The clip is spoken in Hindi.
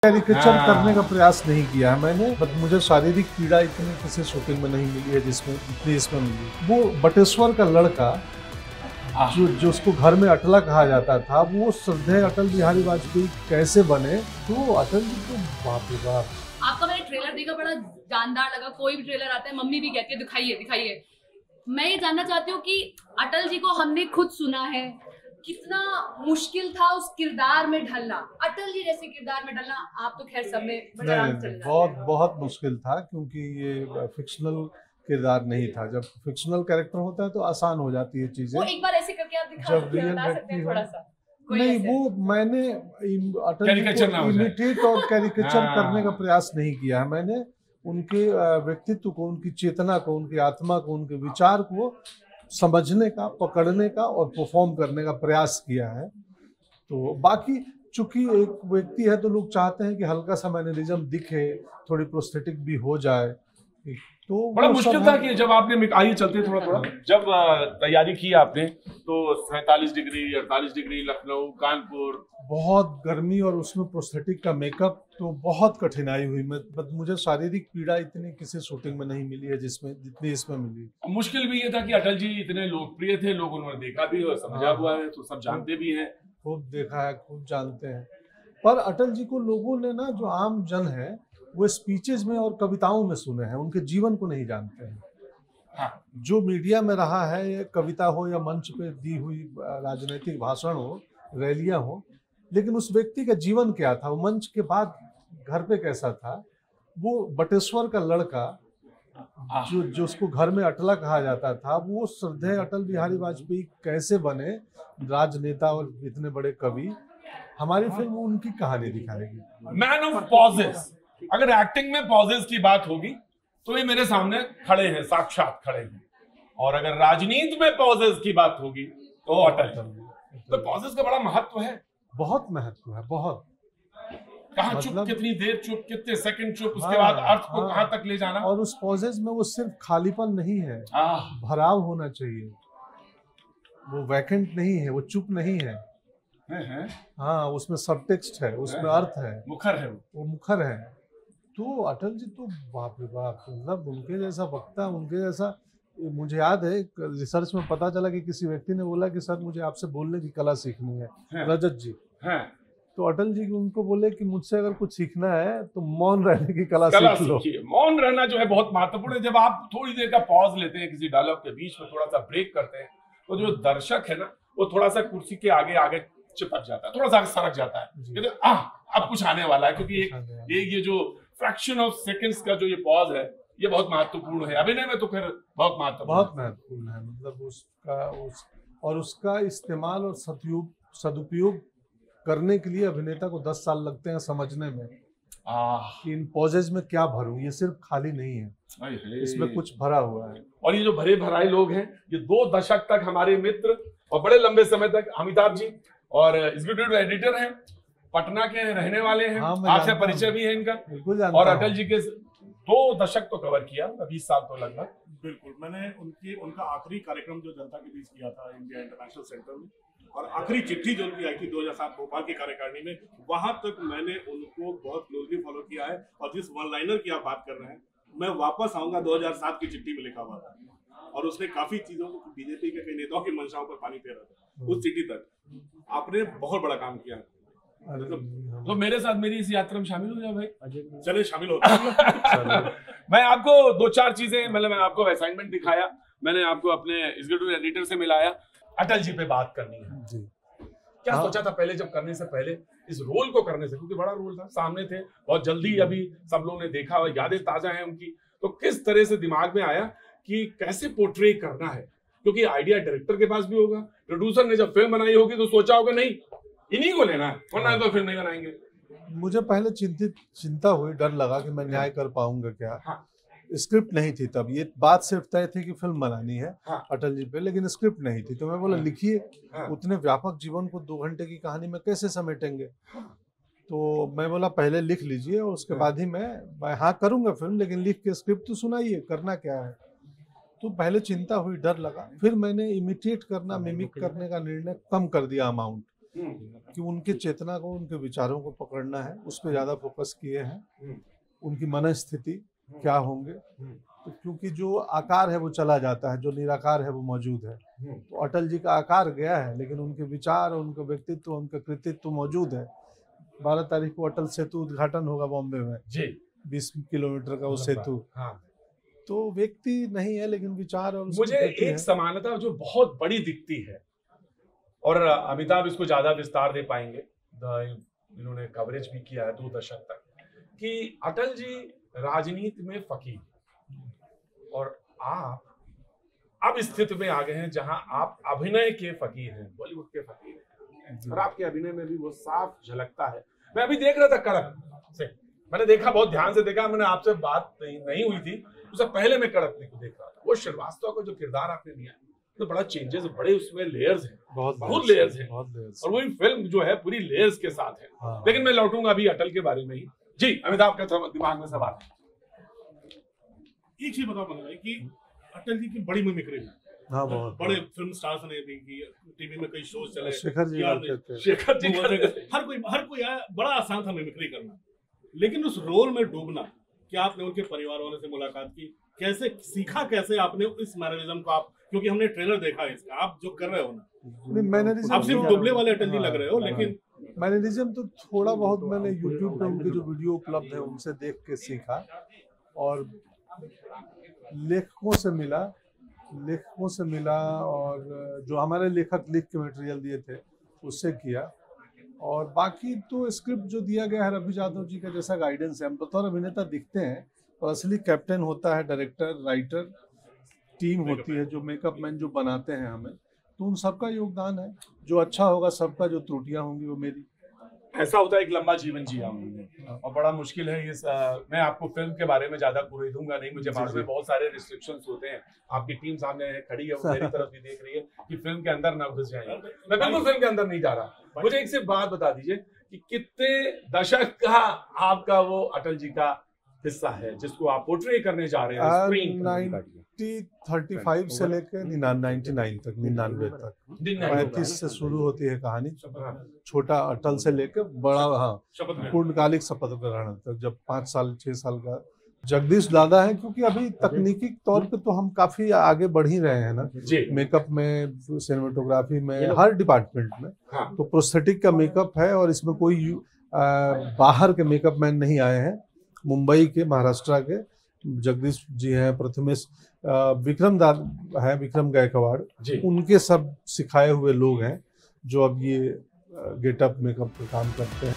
कैरिकेचर करने का प्रयास नहीं किया है मैंने, बट मुझे शारीरिक पीड़ा इतनी किसी शूटिंग में नहीं मिली है जिसमें इतनी इसमें मिली। वो बटेश्वर का लड़का जो उसको घर में अटला कहा जाता था, वो श्रद्धेय अटल बिहारी वाजपेयी कैसे बने? तो अटल जी तो बाप रे बाप। आपका मैंने ट्रेलर देखा, बड़ा जानदार लगा। कोई भी ट्रेलर आता है मम्मी भी कहती है दिखाइए दिखाइए। मैं ये जानना चाहती हूँ कि अटल जी को हमने खुद सुना है, कितना मुश्किल था उस किरदार में ढलना, अटल जी जैसे किरदार में ढलना। आप तो खैर सब में बड़े आराम से चले जाते हैं। बहुत मुश्किल था, क्योंकि ये फिक्शनल किरदार नहीं था। जब फिक्शनल कैरेक्टर होता है तो आसान हो जाती है चीजें। वो एक बार ऐसे करके आप जब रियल व्यक्ति हो, नहीं, वो मैंने अटल जी को इमिटेट और कैरिकेचर करने का प्रयास नहीं किया है मैंने। उनके व्यक्तित्व को, उनकी चेतना को, उनकी आत्मा को, उनके विचार को समझने का, पकड़ने का और परफॉर्म करने का प्रयास किया है। तो बाकी चूंकि एक व्यक्ति है तो लोग चाहते हैं कि हल्का सा मैनरिज्म दिखे, थोड़ी प्रोस्थेटिक भी हो जाए। तो बड़ा मुश्किल था कि जब आपने आइए चलते थोड़ा जब तैयारी की आपने, तो 47 डिग्री 48 डिग्री लखनऊ कानपुर, बहुत गर्मी और उसमें प्रोस्थेटिक का मेकअप, तो बहुत कठिनाई हुई। मुझे शारीरिक पीड़ा इतनी किसी शूटिंग में नहीं मिली है जितनी इसमें मिली। मुश्किल भी ये था कि अटल जी इतने लोकप्रिय थे, लोग उन्होंने देखा भी और समझा हुआ है, तो सब जानते भी हैं, खूब देखा है, खूब जानते हैं। पर अटल जी को लोगों ने ना, जो आम जन है, वो स्पीचेस में और कविताओं में सुने हैं, उनके जीवन को नहीं जानते हैं। हाँ। जो मीडिया में रहा है, ये कविता हो या मंच पे दी हुई राजनीतिक भाषण हो, रैलियां हो, लेकिन उस व्यक्ति का जीवन क्या था, वो मंच के बाद घर पे कैसा था। वो बटेश्वर का लड़का जो उसको घर में अटला कहा जाता था, वो श्रद्धेय अटल बिहारी वाजपेयी कैसे बने राजनेता और इतने बड़े कवि। हमारी फिल्म उनकी कहानी दिखाएगी। Man of pauses. अगर एक्टिंग में पॉजेस की बात होगी तो ये मेरे सामने खड़े हैं, साक्षात खड़े हैं। और अगर राजनीति में पॉजेस की बात होगी तो अटल जी। तो पॉजेस का बड़ा महत्व है। बहुत महत्व है, बहुत। कहाँ चुप, कितनी देर चुप, कितने सेकंड चुप, उसके बाद अर्थ को कहाँ तक ले जाना। और उस पॉजेस में वो सिर्फ खालीपन नहीं है, भराव होना चाहिए। वो वैकेंट नहीं है, वो चुप नहीं है। हाँ, उसमें सबटेक्स्ट है, उसमें अर्थ है, मुखर है, वो मुखर है। तो अटल जी तो बाप रे बाप, मतलब उनके जैसा वक्ता, उनके जैसा। मुझे याद है रिसर्च में पता चला कि किसी व्यक्ति ने बोला कि सर मुझे आपसे बोलने की कला सीखनी है, रजत जी। तो अटल जी उनको बोले कि मुझसे अगर कुछ सीखना है तो मौन रहने की कला सीख लो। मौन रहना जो है बहुत महत्वपूर्ण है। जब आप थोड़ी देर का पॉज लेते हैं, किसी डायलॉग के बीच में थोड़ा सा ब्रेक करते हैं, तो जो दर्शक है ना, वो थोड़ा सा कुर्सी के आगे आगे चिपक जाता है, थोड़ा सा सरक जाता है, अब कुछ आने वाला है। क्योंकि ये जो फ्रैक्शन ऑफ सेकंड्स का जो ये पॉज है, ये बहुत महत्वपूर्ण है। अभिनय में तो खैर बहुत महत्वपूर्ण है। मतलब उसका इस्तेमाल और सदुपयोग करने के लिए अभिनेता को 10 साल लगते हैं समझने में कि इन पॉजेज में क्या भरूं। ये सिर्फ खाली नहीं है, इसमें कुछ भरा हुआ है। और ये जो भरे भराए लोग हैं, ये 2 दशक तक हमारे मित्र और बड़े लंबे समय तक अमिताभ जी और एग्जीक्यूटिव एडिटर हैं, पटना के रहने वाले हैं। आपसे परिचय भी है इनका। और अटल जी के 2 दशक तो कवर किया, 20 साल तो लगभग। बिल्कुल, मैंने उनका आखिरी कार्यक्रम जो जनता के बीच किया था इंडिया इंटरनेशनल सेंटर में, और आखिरी चिट्ठी जो उनकी आई थी 2007 भोपाल की कार्यकारिणी में, वहां तक मैंने उनको बहुत क्लोजली फॉलो किया है। और जिस वन लाइनर की आप बात कर रहे हैं, मैं वापस आऊंगा 2007 की चिट्ठी में लिखा हुआ था, और उसने काफी चीजों को, बीजेपी के कई नेताओं की मंशाओं पर पानी फेरा था। उस चिट्ठी तक आपने बहुत बड़ा काम किया। तो मेरे साथ मेरी इस यात्रा में शामिल हो जाओ भाई। चले शामिल होते हैं। मैं आपको 2-4 चीजें, मतलब मैंने आपको असाइनमेंट दिखाया, मैंने आपको अपने एग्जीक्यूटिव एडिटर से मिलाया। अटल जी पे बात करनी है जी। क्या सोचा था पहले, जब करने से पहले, इस रोल को करने से, क्योंकि बड़ा रोल था, सामने थे, बहुत जल्दी अभी सब लोगों ने देखा और यादें ताजा हैं उनकी, तो किस तरह से दिमाग में आया कि कैसे पोर्ट्रे करना है? क्योंकि आइडिया डायरेक्टर के पास भी होगा, प्रोड्यूसर ने जब फिल्म बनाई होगी तो सोचा होगा नहीं इन्हीं को लेना है, वरना तो फिल्म नहीं बनाएंगे। मुझे पहले चिंता हुई, डर लगा कि मैं न्याय कर पाऊंगा क्या। स्क्रिप्ट नहीं थी तब, ये बात सिर्फ तय थी कि फिल्म बनानी है अटल जी पे, लेकिन स्क्रिप्ट नहीं थी। तो मैं बोला लिखिए, उतने व्यापक जीवन को 2 घंटे की कहानी में कैसे समेटेंगे। तो मैं बोला पहले लिख लीजिए और उसके बाद ही मैं हाँ करूंगा फिल्म, लेकिन लिख के स्क्रिप्ट तो सुनाइए, करना क्या है। तो पहले चिंता हुई, डर लगा। फिर मैंने इमिटेट करना, मिमिक करने का निर्णय कम कर दिया अमाउंट, कि उनके चेतना को, उनके विचारों को पकड़ना है, उस पर ज्यादा फोकस किए हैं। उनकी मनस्थिति क्या होंगे, तो क्योंकि जो आकार है वो चला जाता है, जो निराकार है वो मौजूद है। तो अटल जी का आकार गया है, लेकिन उनके विचार, उनका व्यक्तित्व, उनका कृतित्व मौजूद है। 12 तारीख को अटल सेतु उद्घाटन होगा बॉम्बे में जी, 20 किलोमीटर का वो सेतु। तो व्यक्ति नहीं है, लेकिन विचार और मुझे एक समानता जो बहुत बड़ी दिखती है, और अमिताभ इसको ज्यादा विस्तार दे पाएंगे, इन्होंने कवरेज भी किया है 2 दशक तक, कि अटल जी राजनीति में फकीर और आप अब स्थिति में आ गए हैं जहां आप अभिनय के फकीर हैं, बॉलीवुड के फकीर हैं, और आपके अभिनय में भी वो साफ झलकता है। मैं अभी देख रहा था कड़क से, मैंने देखा, बहुत ध्यान से देखा, मैंने आपसे बात नहीं हुई थी, उससे पहले मैं कड़क को देख रहा था। वो श्रीवास्तव का जो किरदार आपने लिया, तो बड़ा चेंजेस, बड़े उसमें लेयर्स हैं, बहुत लेयर्स हैं, और वही फिल्म जो है पूरी लेयर्स के साथ है। लेकिन मैं लौटूंगा अभी अटल के बारे में ही। जी, अमिताभ का दिमाग में सवाल है। एक चीज बताओ भाई कि अटल जी की बड़ी मिमिक्री है, हाँ, बहुत बड़े फिल्म स्टार्स ने भी की, टीवी में कई शोज चले, शेखर जी हर कोई आया, बड़ा आसान था मिमिक्री करना। लेकिन उस रोल में डूबना, क्या आपने उनके परिवार वालों से मुलाकात की, कैसे सीखा, कैसे आपने इस मैनरिज्म को, आप, क्योंकि हमने ट्रेलर देखा है इसका, आप जो कर रहे हो ना, मैनरिज्म आप सिर्फ दुबले वाले अटल जी लग रहे हो, लेकिन मैनरिज्म तो थोड़ा बहुत मैंने यूट्यूब पे उनके जो वीडियो उपलब्ध है उनसे देख के सीखा, और लेखकों से मिला, और जो हमारे लेखक लिख के मटेरियल दिए थे उससे किया। और बाकी तो स्क्रिप्ट जो दिया गया है रवि यादव जी का जैसा गाइडेंस है। हम बतौर अभिनेता दिखते हैं, और असली कैप्टन होता है डायरेक्टर, राइटर, टीम होती है, जो मेकअप मैन जो बनाते हैं हमें, तो उन सबका योगदान है। जो अच्छा होगा सबका, जो त्रुटियां होंगी वो मेरी। ऐसा होता है, एक लंबा जीवन जिया हमने, और बड़ा मुश्किल है। मैं आपको फिल्म के बारे में ज्यादा कुरेदूंगा नहीं, मुझे बाद में बहुत सारे रिस्ट्रिक्शंस होते हैं। आपकी टीम सामने खड़ी है, वो मेरी तरफ भी देख रही है कि फिल्म के अंदर ना घुस जाए। मैं बिल्कुल फिल्म के अंदर नहीं जा रहा। मुझे एक सिर्फ बात बता दीजिए कि कितने दशक का आपका वो अटल जी का हिस्सा है जिसको आप पोर्ट्रे करने जा रहे हैं? 1935 से लेकर 99 तक, 99 तक, 35 से शुरू होती है कहानी, छोटा अटल से लेकर बड़ा, हाँ, पूर्णकालिक शपथ ग्रहण तक, जब 5 साल 6 साल का जगदीश दादा है। क्योंकि अभी तकनीकी तौर पे तो हम काफी आगे बढ़ ही रहे हैं ना, मेकअप में, सिनेमेटोग्राफी में, हर डिपार्टमेंट में। तो प्रोस्थेटिक का मेकअप है, और इसमें कोई बाहर के मेकअप मैन नहीं आए हैं। मुंबई के, महाराष्ट्र के जगदीश जी हैं, प्रथमेश, विक्रम है, विक्रम गायकवाड़, उनके सब सिखाए हुए लोग हैं जो अब ये गेटअप मेकअप पे काम करते हैं।